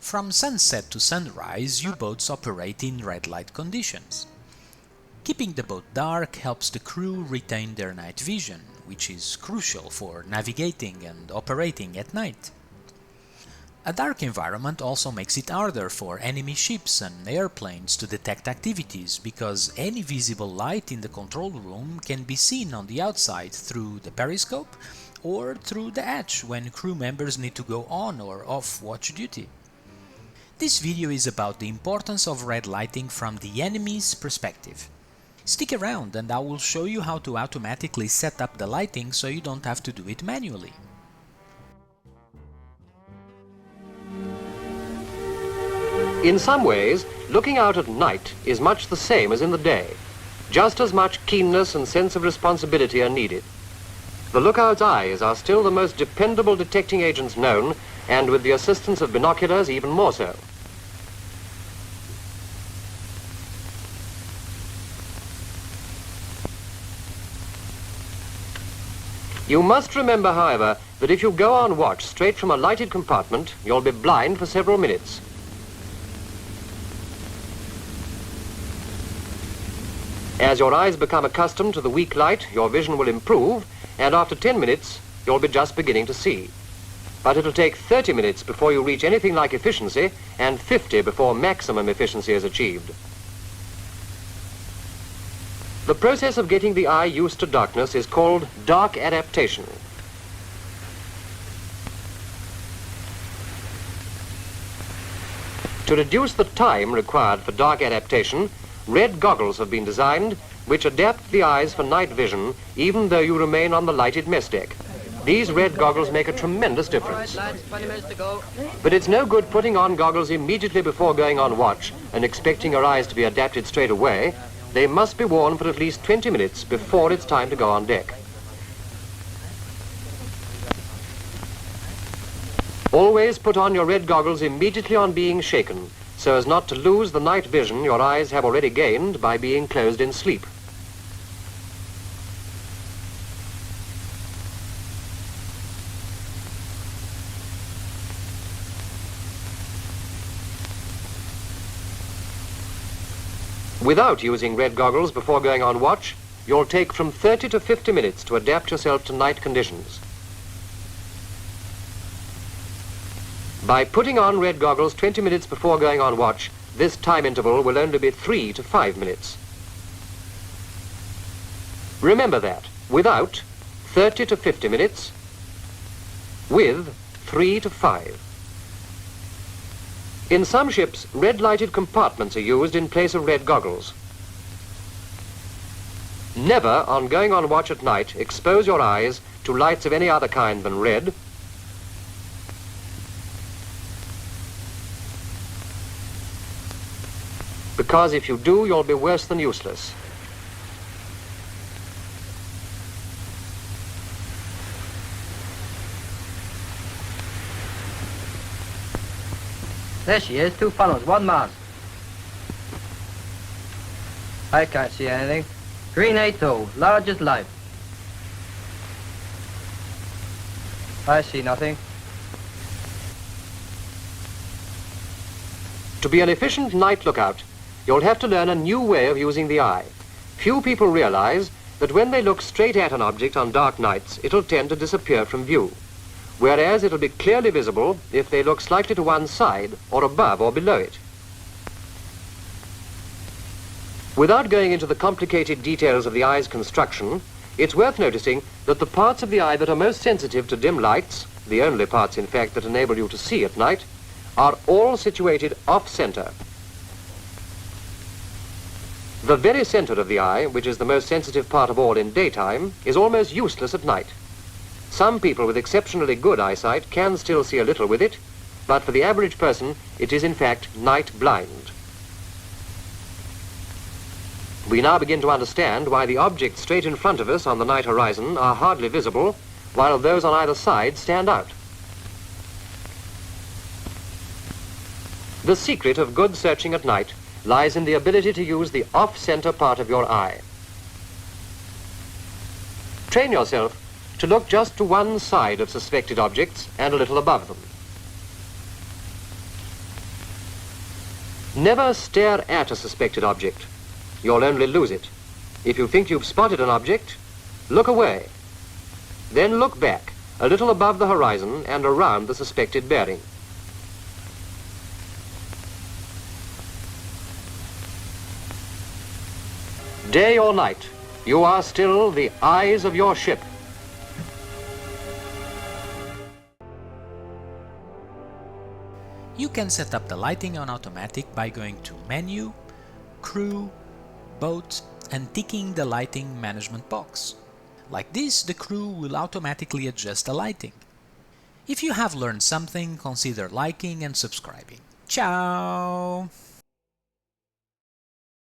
From sunset to sunrise, U-boats operate in red light conditions. Keeping the boat dark helps the crew retain their night vision, which is crucial for navigating and operating at night. A dark environment also makes it harder for enemy ships and airplanes to detect activities, because any visible light in the control room can be seen on the outside through the periscope or through the hatch when crew members need to go on or off watch duty. This video is about the importance of red lighting from the enemy's perspective. Stick around and I will show you how to automatically set up the lighting so you don't have to do it manually. In some ways, looking out at night is much the same as in the day. Just as much keenness and sense of responsibility are needed. The lookout's eyes are still the most dependable detecting agents known, and with the assistance of binoculars even more so. You must remember, however, that if you go on watch straight from a lighted compartment, you'll be blind for several minutes. As your eyes become accustomed to the weak light, your vision will improve, and after 10 minutes, you'll be just beginning to see. But it'll take 30 minutes before you reach anything like efficiency, and 50 before maximum efficiency is achieved. The process of getting the eye used to darkness is called dark adaptation. To reduce the time required for dark adaptation, red goggles have been designed which adapt the eyes for night vision even though you remain on the lighted mess deck. These red goggles make a tremendous difference. All right, lads, 20 minutes to go. But it's no good putting on goggles immediately before going on watch and expecting your eyes to be adapted straight away. They must be worn for at least 20 minutes before it's time to go on deck. Always put on your red goggles immediately on being shaken, so as not to lose the night vision your eyes have already gained by being closed in sleep. Without using red goggles before going on watch, you'll take from 30 to 50 minutes to adapt yourself to night conditions. By putting on red goggles 20 minutes before going on watch, this time interval will only be 3 to 5 minutes. Remember that, without 30 to 50 minutes, with 3 to 5. In some ships, red-lighted compartments are used in place of red goggles. Never, on going on watch at night, expose your eyes to lights of any other kind than red, because if you do, you'll be worse than useless. There she is, 2 funnels, 1 mast. I can't see anything. Green ATO, large as life. I see nothing. To be an efficient night lookout, you'll have to learn a new way of using the eye. Few people realize that when they look straight at an object on dark nights, it'll tend to disappear from view, whereas it'll be clearly visible if they look slightly to one side or above or below it. Without going into the complicated details of the eye's construction, it's worth noticing that the parts of the eye that are most sensitive to dim lights, the only parts in fact that enable you to see at night, are all situated off-center. The very center of the eye, which is the most sensitive part of all in daytime, is almost useless at night. Some people with exceptionally good eyesight can still see a little with it, but for the average person, it is in fact night blind. We now begin to understand why the objects straight in front of us on the night horizon are hardly visible, while those on either side stand out. The secret of good searching at night lies in the ability to use the off-center part of your eye. Train yourself to look just to one side of suspected objects and a little above them. Never stare at a suspected object. You'll only lose it. If you think you've spotted an object, look away. Then look back, a little above the horizon and around the suspected bearing. Day or night, you are still the eyes of your ship. You can set up the lighting on automatic by going to Menu, Crew, Boat, and ticking the lighting management box. Like this, the crew will automatically adjust the lighting. If you have learned something, consider liking and subscribing. Ciao!